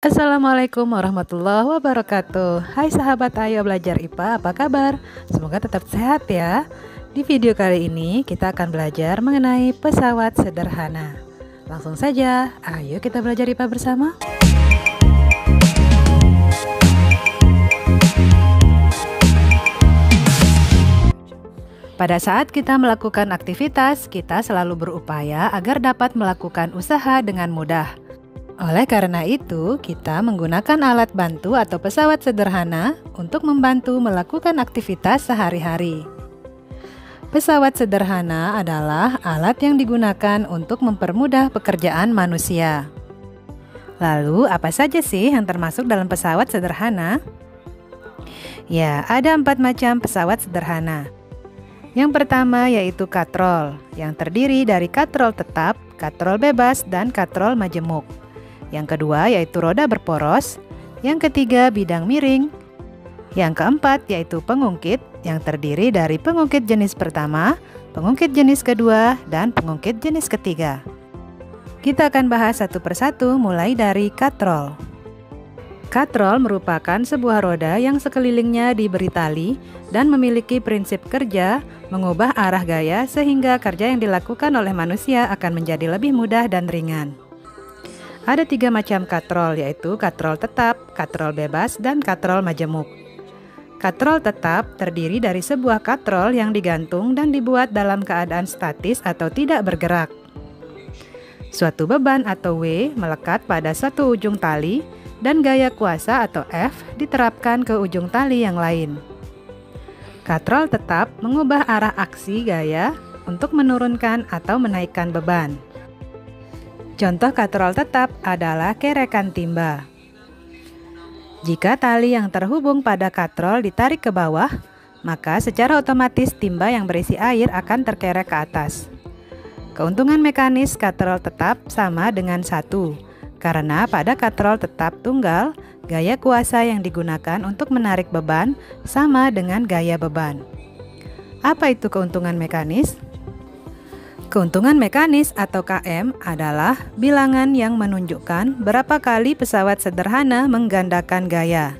Assalamualaikum warahmatullahi wabarakatuh. Hai sahabat Ayo Belajar IPA, apa kabar? Semoga tetap sehat ya. Di video kali ini kita akan belajar mengenai pesawat sederhana. Langsung saja, ayo kita belajar IPA bersama. Pada saat kita melakukan aktivitas, kita selalu berupaya agar dapat melakukan usaha dengan mudah. Oleh karena itu, kita menggunakan alat bantu atau pesawat sederhana untuk membantu melakukan aktivitas sehari-hari. Pesawat sederhana adalah alat yang digunakan untuk mempermudah pekerjaan manusia. Lalu, apa saja sih yang termasuk dalam pesawat sederhana? Ya, ada 4 macam pesawat sederhana. Yang pertama yaitu katrol, yang terdiri dari katrol tetap, katrol bebas, dan katrol majemuk. Yang kedua yaitu roda berporos, yang ketiga bidang miring, yang keempat yaitu pengungkit yang terdiri dari pengungkit jenis pertama, pengungkit jenis kedua, dan pengungkit jenis ketiga. Kita akan bahas satu persatu mulai dari katrol. Katrol merupakan sebuah roda yang sekelilingnya diberi tali dan memiliki prinsip kerja mengubah arah gaya sehingga kerja yang dilakukan oleh manusia akan menjadi lebih mudah dan ringan. Ada 3 macam katrol, yaitu katrol tetap, katrol bebas, dan katrol majemuk. Katrol tetap terdiri dari sebuah katrol yang digantung dan dibuat dalam keadaan statis atau tidak bergerak. Suatu beban atau W melekat pada satu ujung tali dan gaya kuasa atau F diterapkan ke ujung tali yang lain. Katrol tetap mengubah arah aksi gaya untuk menurunkan atau menaikkan beban. Contoh katrol tetap adalah kerekan timba. Jika tali yang terhubung pada katrol ditarik ke bawah, maka secara otomatis timba yang berisi air akan terkerek ke atas. Keuntungan mekanis katrol tetap sama dengan 1, karena pada katrol tetap tunggal, gaya kuasa yang digunakan untuk menarik beban sama dengan gaya beban. Apa itu keuntungan mekanis? Keuntungan mekanis atau KM adalah bilangan yang menunjukkan berapa kali pesawat sederhana menggandakan gaya.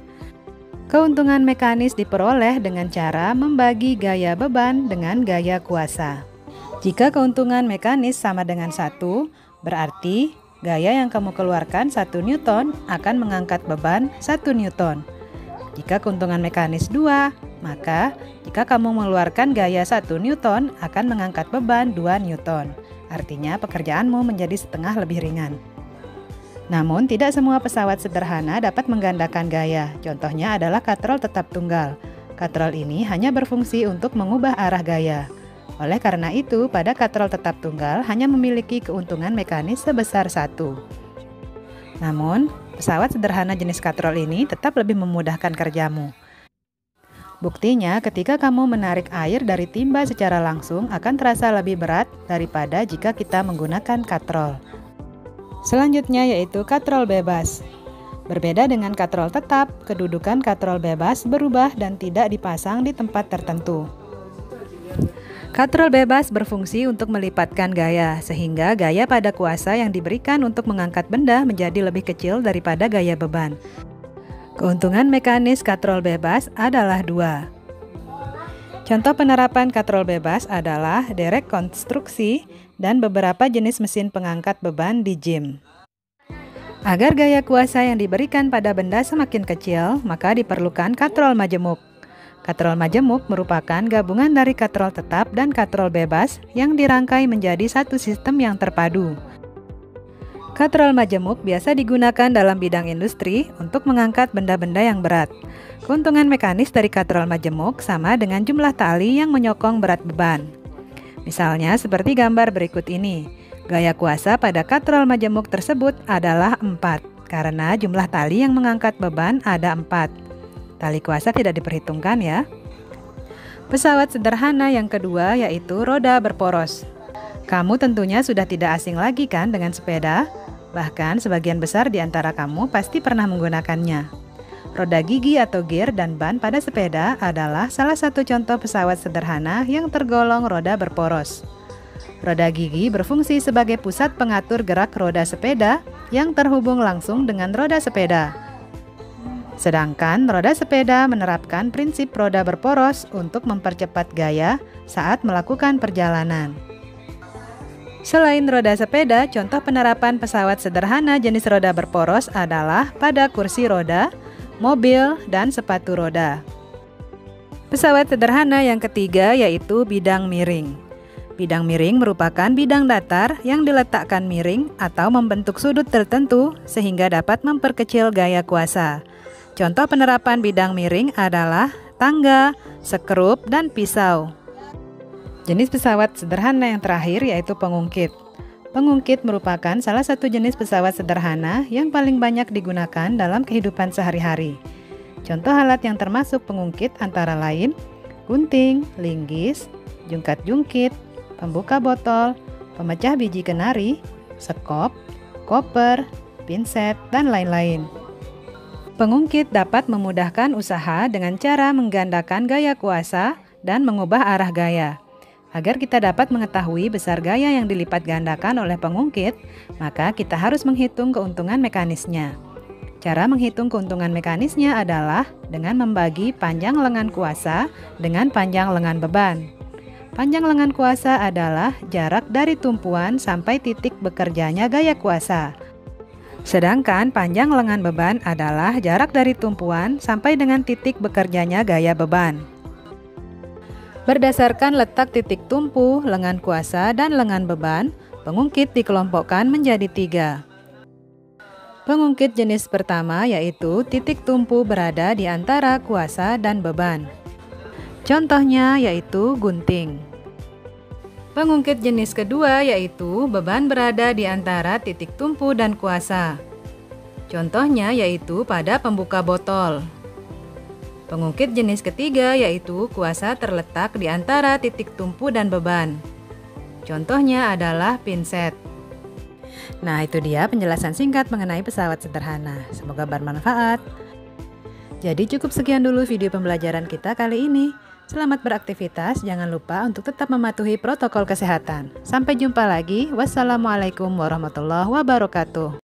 Keuntungan mekanis diperoleh dengan cara membagi gaya beban dengan gaya kuasa. Jika keuntungan mekanis sama dengan 1, berarti gaya yang kamu keluarkan 1 Newton akan mengangkat beban 1 Newton. Jika keuntungan mekanis 2, maka jika kamu mengeluarkan gaya 1 Newton akan mengangkat beban 2 Newton. Artinya pekerjaanmu menjadi setengah lebih ringan. Namun tidak semua pesawat sederhana dapat menggandakan gaya. Contohnya adalah katrol tetap tunggal. Katrol ini hanya berfungsi untuk mengubah arah gaya. Oleh karena itu, pada katrol tetap tunggal hanya memiliki keuntungan mekanis sebesar 1. Namun, pesawat sederhana jenis katrol ini tetap lebih memudahkan kerjamu. Buktinya, ketika kamu menarik air dari timba secara langsung akan terasa lebih berat daripada jika kita menggunakan katrol. Selanjutnya yaitu katrol bebas. Berbeda dengan katrol tetap, kedudukan katrol bebas berubah dan tidak dipasang di tempat tertentu. Katrol bebas berfungsi untuk melipatkan gaya, sehingga gaya pada kuasa yang diberikan untuk mengangkat benda menjadi lebih kecil daripada gaya beban. Keuntungan mekanis katrol bebas adalah 2. Contoh penerapan katrol bebas adalah derek konstruksi dan beberapa jenis mesin pengangkat beban di gym. Agar gaya kuasa yang diberikan pada benda semakin kecil, maka diperlukan katrol majemuk. Katrol majemuk merupakan gabungan dari katrol tetap dan katrol bebas yang dirangkai menjadi satu sistem yang terpadu. Katrol majemuk biasa digunakan dalam bidang industri untuk mengangkat benda-benda yang berat. Keuntungan mekanis dari katrol majemuk sama dengan jumlah tali yang menyokong berat beban. Misalnya seperti gambar berikut ini. Gaya kuasa pada katrol majemuk tersebut adalah 4, karena jumlah tali yang mengangkat beban ada 4. Tali kuasa tidak diperhitungkan ya. Pesawat sederhana yang kedua yaitu roda berporos. Kamu tentunya sudah tidak asing lagi kan dengan sepeda? Bahkan sebagian besar di antara kamu pasti pernah menggunakannya. Roda gigi atau gear dan ban pada sepeda adalah salah satu contoh pesawat sederhana yang tergolong roda berporos. Roda gigi berfungsi sebagai pusat pengatur gerak roda sepeda yang terhubung langsung dengan roda sepeda. Sedangkan roda sepeda menerapkan prinsip roda berporos untuk mempercepat gaya saat melakukan perjalanan. Selain roda sepeda, contoh penerapan pesawat sederhana jenis roda berporos adalah pada kursi roda, mobil, dan sepatu roda. Pesawat sederhana yang ketiga yaitu bidang miring. Bidang miring merupakan bidang datar yang diletakkan miring atau membentuk sudut tertentu sehingga dapat memperkecil gaya kuasa. Contoh penerapan bidang miring adalah tangga, sekrup, dan pisau. Jenis pesawat sederhana yang terakhir yaitu pengungkit. Pengungkit merupakan salah satu jenis pesawat sederhana yang paling banyak digunakan dalam kehidupan sehari-hari. Contoh alat yang termasuk pengungkit antara lain gunting, linggis, jungkat-jungkit, pembuka botol, pemecah biji kenari, sekop, koper, pinset, dan lain-lain. Pengungkit dapat memudahkan usaha dengan cara menggandakan gaya kuasa dan mengubah arah gaya. Agar kita dapat mengetahui besar gaya yang dilipat gandakan oleh pengungkit, maka kita harus menghitung keuntungan mekanisnya. Cara menghitung keuntungan mekanisnya adalah dengan membagi panjang lengan kuasa dengan panjang lengan beban. Panjang lengan kuasa adalah jarak dari tumpuan sampai titik bekerjanya gaya kuasa. Sedangkan panjang lengan beban adalah jarak dari tumpuan sampai dengan titik bekerjanya gaya beban. Berdasarkan letak titik tumpu, lengan kuasa, dan lengan beban, pengungkit dikelompokkan menjadi 3. Pengungkit jenis pertama yaitu titik tumpu berada di antara kuasa dan beban. Contohnya yaitu gunting. Pengungkit jenis kedua yaitu beban berada di antara titik tumpu dan kuasa. Contohnya yaitu pada pembuka botol. Pengungkit jenis ketiga yaitu kuasa terletak di antara titik tumpu dan beban. Contohnya adalah pinset. Nah, itu dia penjelasan singkat mengenai pesawat sederhana. Semoga bermanfaat. Jadi cukup sekian dulu video pembelajaran kita kali ini. Selamat beraktivitas, jangan lupa untuk tetap mematuhi protokol kesehatan. Sampai jumpa lagi. Wassalamualaikum warahmatullahi wabarakatuh.